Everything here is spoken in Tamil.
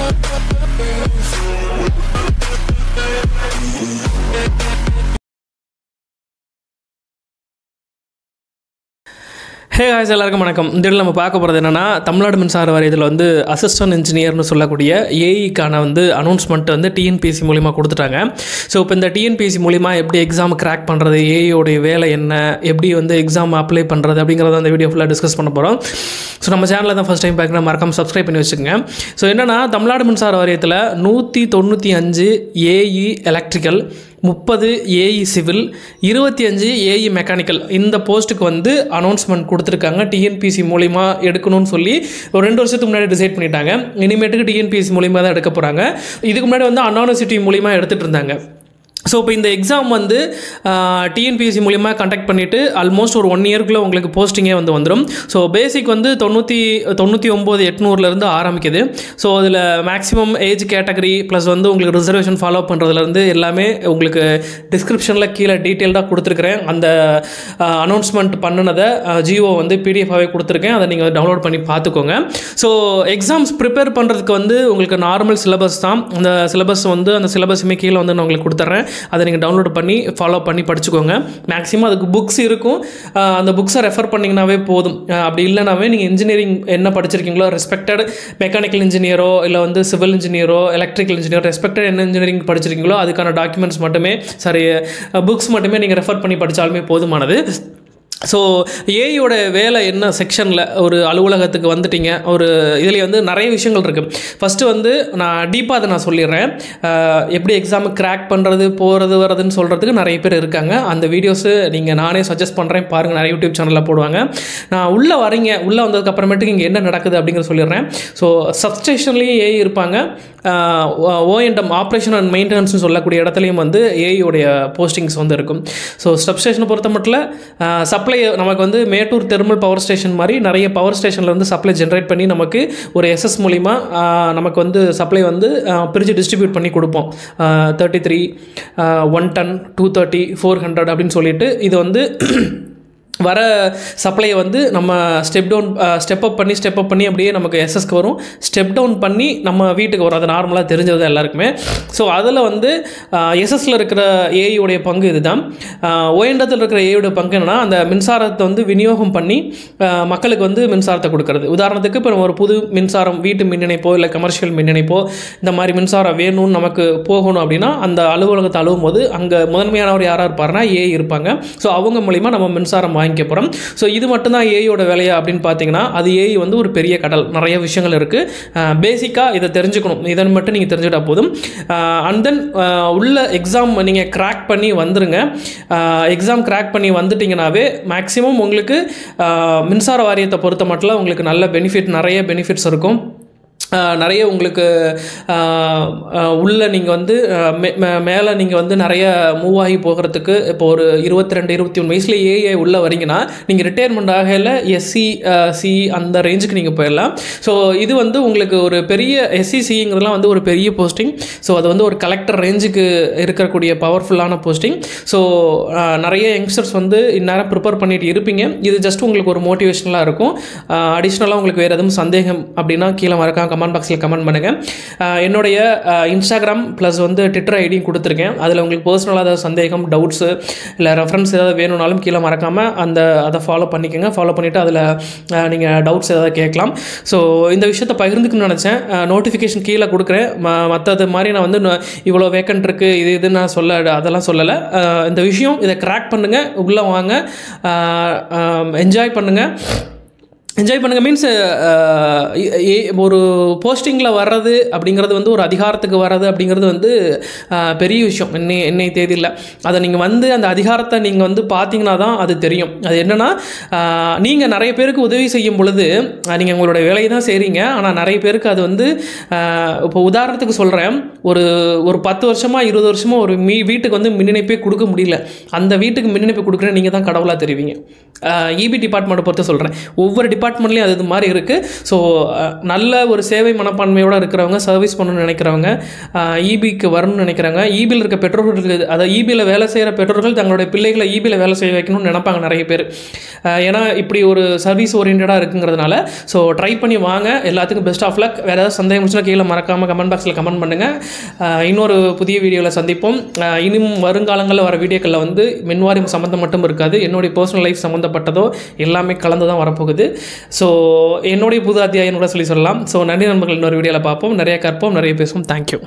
ஹே காய்ஸ், எல்லாருக்கும் வணக்கம். இந்த இதில் நம்ம பார்க்க போகிறது என்னென்னா, தமிழ்நாடு மின்சார வாரியத்தில் வந்து அசிஸ்டன்ட் இன்ஜினியர்னு சொல்லக்கூடிய ஏஇக்கான வந்து அனௌன்ஸ்மெண்ட் வந்து டிஎன்பிஎஸ்சி மூலிமா கொடுத்துட்டாங்க. ஸோ இப்போ இந்த டிஎன்பிஎஸ்சி மூலிமா எப்படி எக்ஸாம் கிராக் பண்ணுறது, ஏஇயோடைய வேலை என்ன, எப்படி வந்து எக்ஸாம் அப்ளை பண்ணுறது அப்படிங்கிறத அந்த வீடியோ ஃபுல்லாக டிஸ்கஸ் பண்ண போகிறோம். ஸோ நம்ம சேனலில் தான் ஃபஸ்ட் டைம் பார்க்குறேன், மறக்காமல் சப்ஸ்கிரைப் பண்ணி வச்சுக்கோங்க. ஸோ என்னென்னா, தமிழ்நாடு மின்சார வாரியத்தில் 195 AE electrical, 30 AE civil, 25 AE mechanical இந்த போஸ்ட்டுக்கு வந்து அனௌன்ஸ்மெண்ட் கொடுத்துருக்காங்க. டிஎன்பிஎஸ்சி மூலிமா எடுக்கணும்னு சொல்லி ஒரு 2 வருஷத்துக்கு முன்னாடி டிசைட் பண்ணிட்டாங்க. இனிமேட்டுக்கு டிஎன்பிஎஸ்சி மூலிமா தான் எடுக்க போகிறாங்க. இதுக்கு முன்னாடி வந்து அண்ணா யூனிவர்சிட்டி மூலிமா எடுத்துகிட்டு இருந்தாங்க. ஸோ இப்போ இந்த எக்ஸாம் வந்து டிஎன்பிஎஸ்சி மூலிமா கண்டக்ட் பண்ணிவிட்டு ஆல்மோஸ்ட் ஒரு 1 இயர்க்குள்ளே உங்களுக்கு போஸ்டிங்கே வந்து வந்துடும். ஸோ பேசிக் வந்து 99,800 ஆரம்பிக்குது. ஸோ அதில் மேக்ஸிமம் ஏஜ் கேட்டகரி ப்ளஸ் வந்து உங்களுக்கு ரிசர்வேஷன் ஃபாலோ பண்ணுறதுலேருந்து எல்லாமே உங்களுக்கு டிஸ்கிரிப்ஷனில் கீழே டீட்டெயில்டாக கொடுத்துருக்குறேன். அந்த அனௌன்ஸ்மெண்ட் பண்ணினதை ஜியோ வந்து பிடிஎஃபாகவே கொடுத்துருக்கேன். அதை நீங்கள் டவுன்லோட் பண்ணி பார்த்துக்கோங்க. ஸோ எக்ஸாம்ஸ் ப்ரிப்பேர் பண்ணுறதுக்கு வந்து உங்களுக்கு நார்மல் சிலபஸ் தான். அந்த சிலபஸ் வந்து அந்த சிலபஸுமே கீழே வந்து நான் உங்களுக்கு கொடுத்துட்றேன். அதை நீங்கள் டவுன்லோட் பண்ணி ஃபாலோ பண்ணி படிச்சுக்கோங்க. மேக்ஸிமம் அதுக்கு புக்ஸ் இருக்கும். அந்த புக்ஸை ரெஃபர் பண்ணிங்கனாவே போதும். அப்படி இல்லைனாவே நீங்கள் இன்ஜினியரிங் என்ன படிச்சிருக்கீங்களோ, ரெஸ்பெக்டட் மெக்கானிக்கல் இன்ஜினியரோ இல்லை வந்து சிவில் இன்ஜினியரோ எலக்ட்ரிக்கல் இன்ஜினியரோ ரெஸ்பெக்டட் என்ன இன்ஜினியரிங் படிச்சிருக்கீங்களோ அதுக்கான டாக்குமெண்ட்ஸ் மட்டுமே புக்ஸ் மட்டுமே நீங்கள் ரெஃபர் பண்ணி படித்தாலுமே போதுமானது. ஸோ ஏஇயோட வேலை என்ன செக்ஷனில் ஒரு அலுவலகத்துக்கு வந்துட்டீங்க. ஒரு இதில் வந்து நிறைய விஷயங்கள் இருக்குது. ஃபஸ்ட்டு வந்து நான் டீப்பாக அதை நான் சொல்லிடுறேன். எப்படி எக்ஸாமுக்கு கிராக் பண்ணுறது, போகிறது வரதுன்னு சொல்கிறதுக்கு நிறைய பேர் இருக்காங்க. அந்த வீடியோஸு நீங்கள் நானே சஜஸ்ட் பண்ணுறேன், பாருங்கள். நிறைய யூடியூப் சேனலில் போடுவாங்க. நான் உள்ளே உள்ளே வந்ததுக்கப்புறமேட்டுக்கு இங்கே என்ன நடக்குது அப்படிங்கிற சொல்லிடுறேன். ஸோ சப்ஸ்டேஷன்லேயும் ஏஇ இருப்பாங்க. ஓஎன்எம் ஆப்ரேஷன் அண்ட் மெயின்டெனன்ஸ்னு சொல்லக்கூடிய இடத்துலையும் வந்து ஏஇயோடைய போஸ்டிங்ஸ் வந்து இருக்கும். ஸோ சப்ஸ்டேஷனை பொறுத்த மட்டும் சப்ளை நமக்கு வந்து மேட்டூர் தெர்மல் பவர் ஸ்டேஷன் மாதிரி நிறைய பவர் ஸ்டேஷனில் வந்து சப்ளை ஜென்ரேட் பண்ணி நமக்கு ஒரு எஸ்எஸ் மூலிமா நமக்கு வந்து சப்ளை வந்து பிரித்து டிஸ்ட்ரிபியூட் பண்ணி கொடுப்போம். 33, 1 ton, 230, 400 அப்படின்னு சொல்லிட்டு இது வந்து வர சப்ளையை வந்து நம்ம ஸ்டெப் அப் பண்ணி அப்படியே நமக்கு எஸ்எஸ்க்கு வரும். ஸ்டெப் டவுன் பண்ணி நம்ம வீட்டுக்கு வரும். அது நார்மலாக தெரிஞ்சது எல்லாருக்குமே. ஸோ அதில் வந்து எஸ்எஸ்சில் இருக்கிற ஏஇயோடைய பங்கு இதுதான். ஓஎன்டத்தில் இருக்கிற ஏஇயோட பங்கு என்னென்னா, அந்த மின்சாரத்தை வந்து விநியோகம் பண்ணி மக்களுக்கு வந்து மின்சாரத்தை கொடுக்கறது. உதாரணத்துக்கு இப்போ நம்ம ஒரு புது மின்சாரம், வீட்டு மின் இணைப்போ இல்லை கமர்ஷியல் மின் இணைப்போ இந்த மாதிரி மின்சாரம் வேணும்னு நமக்கு போகணும் அப்படின்னா அந்த அலுவலகத்தை அழுவும் போது அங்கே முதன்மையானவர் யாராக இருப்பார்னா ஏஇ இருப்பாங்க. ஸோ அவங்க மூலிமா நம்ம மின்சாரம் வாங்கிக்க போகிறோம். ஸோ இது மட்டும்தான் ஏஇயோட வேலையா அப்படின்னு பார்த்தீங்கன்னா, அது ஏஇ வந்து ஒரு பெரிய கடல், நிறைய விஷயங்கள் இருக்குது. பேசிக்காக இதை தெரிஞ்சுக்கணும். இதன் மட்டும் நீங்கள் தெரிஞ்சுக்கிட்டா போதும். அண்ட் தென் உள்ள எக்ஸாம் நீங்கள் கிராக் பண்ணி வந்துருங்க. எக்ஸாம் கிராக் பண்ணி வந்துட்டிங்கனாவே மேக்ஸிமம் உங்களுக்கு மின்சார வாரியத்தை பொறுத்த மட்டும் உங்களுக்கு நல்ல நிறைய பெனிஃபிட்ஸ் இருக்கும். நிறைய உங்களுக்கு உள்ள நீங்கள் வந்து மேலே நீங்கள் வந்து நிறைய மூவ் ஆகி போகிறதுக்கு இப்போ ஒரு 22-23 வயசில் ஏஐ உள்ளே வரீங்கன்னா நீங்கள் ரிட்டையர்மெண்ட் ஆகல SC/C அந்த ரேஞ்சுக்கு நீங்கள் போயிடலாம். ஸோ இது வந்து உங்களுக்கு ஒரு பெரிய SC/Cங்கிறதுலாம் வந்து ஒரு பெரிய போஸ்டிங். ஸோ அது வந்து ஒரு கலெக்டர் ரேஞ்சுக்கு இருக்கக்கூடிய பவர்ஃபுல்லான போஸ்டிங். ஸோ நிறைய யங்ஸ்டர்ஸ் வந்து இந்நேரம் ப்ரிப்பேர் பண்ணிட்டு இருப்பீங்க. இது ஜஸ்ட் உங்களுக்கு ஒரு மோட்டிவேஷனலாக இருக்கும். அடிஷ்னலாக உங்களுக்கு வேறு எதுவும் சந்தேகம் அப்படின்னா கீழே மறக்காம கமெண்ட் பாக்ஸில் கமெண்ட் பண்ணுங்கள். என்னுடைய இன்ஸ்டாகிராம் ப்ளஸ் வந்து ட்விட்டர் ஐடியும் கொடுத்துருக்கேன். அதில் உங்களுக்கு பர்சனலாக ஏதாவது சந்தேகம், டவுட்ஸு இல்லை ரெஃபரன்ஸ் ஏதாவது வேணும்னாலும் கீழே மறக்காமல் அதை ஃபாலோ பண்ணிக்கோங்க. ஃபாலோ பண்ணிவிட்டு அதில் நீங்கள் டவுட்ஸ் ஏதாவது கேட்கலாம். ஸோ இந்த விஷயத்தை பகிர்ந்துக்கணும்னு நினச்சேன். நோட்டிஃபிகேஷன் கீழே கொடுக்குறேன். மற்றது மாதிரி நான் வந்து இவ்வளோ வேக்கண்ட் இருக்குது இது நான் அதெல்லாம் சொல்லலை. இந்த விஷயம் இதை கிராக் பண்ணுங்கள், உள்ளே வாங்க, என்ஜாய் பண்ணுங்கள் மீன்ஸ் ஒரு போஸ்டிங்கில் வர்றது அப்படிங்கிறது வந்து ஒரு அதிகாரத்துக்கு வர்றது அப்படிங்கிறது வந்து பெரிய விஷயம் என்னை தேதியில். அதை நீங்கள் வந்து அந்த அதிகாரத்தை நீங்கள் வந்து பார்த்தீங்கன்னா தான் அது தெரியும். அது என்னென்னா, நீங்கள் நிறைய பேருக்கு உதவி செய்யும் பொழுது நீங்கள் உங்களோட வேலையை தான் செய்கிறீங்க. ஆனால் நிறைய பேருக்கு அது வந்து இப்போ உதாரணத்துக்கு சொல்கிறேன், ஒரு 10 வருஷமாக 20 வருஷமாக ஒரு வீட்டுக்கு வந்து மின் இணைப்பே கொடுக்க முடியல. அந்த வீட்டுக்கு மின் இணைப்பு கொடுக்குற நீங்கள் தான் கடவுளாக தெரிவிங்க. இபி டிபார்ட்மெண்ட்டை பொறுத்த சொல்கிறேன். ஒவ்வொரு டிபார்ட்மெண்ட்லேயும் அது மாதிரி இருக்குது. ஸோ நல்ல ஒரு சேவை மனப்பான்மையோடு இருக்கிறவங்க, சர்வீஸ் பண்ணணும்னு நினைக்கிறவங்க, இபிக்கு வரணும்னு நினைக்கிறாங்க. இபியில் இருக்க பெற்றோர்களுக்கு, அதாவது இபியில் வேலை செய்கிற பெற்றோர்கள் தங்களுடைய பிள்ளைகளை இபியில் வேலை செய்ய வைக்கணும்னு நினைப்பாங்க நிறைய பேர். ஏன்னா இப்படி ஒரு சர்வீஸ் ஓரியன்டாக இருக்குங்கிறதுனால. ஸோ ட்ரை பண்ணி வாங்க. எல்லாத்துக்கும் பெஸ்ட் ஆஃப் லக். வேறு ஏதாவது சந்தேகம் இருந்துச்சுன்னா கீழே மறக்காமல் கமெண்ட் பாக்ஸில் கமெண்ட் பண்ணுங்கள். இன்னொரு புதிய வீடியோவில் சந்திப்போம். இன்னும் வருங்காலங்களில் வர வீடியோக்களில் வந்து மின்வாரியம் சம்மந்தம் மட்டும் இருக்காது, என்னுடைய பர்சனல் லைஃப் சம்மந்தப்பட்டதோ எல்லாமே கலந்து தான் வரப்போகுது. ஸோ என்னுடைய புது அத்தியாயம் கூட சொல்லலாம். ஸோ நன்றி நண்பர்கள், இன்னொரு வீடியோவில் பார்ப்போம். நிறைய கற்போம், நிறைய பேசுவோம். தேங்க்யூ.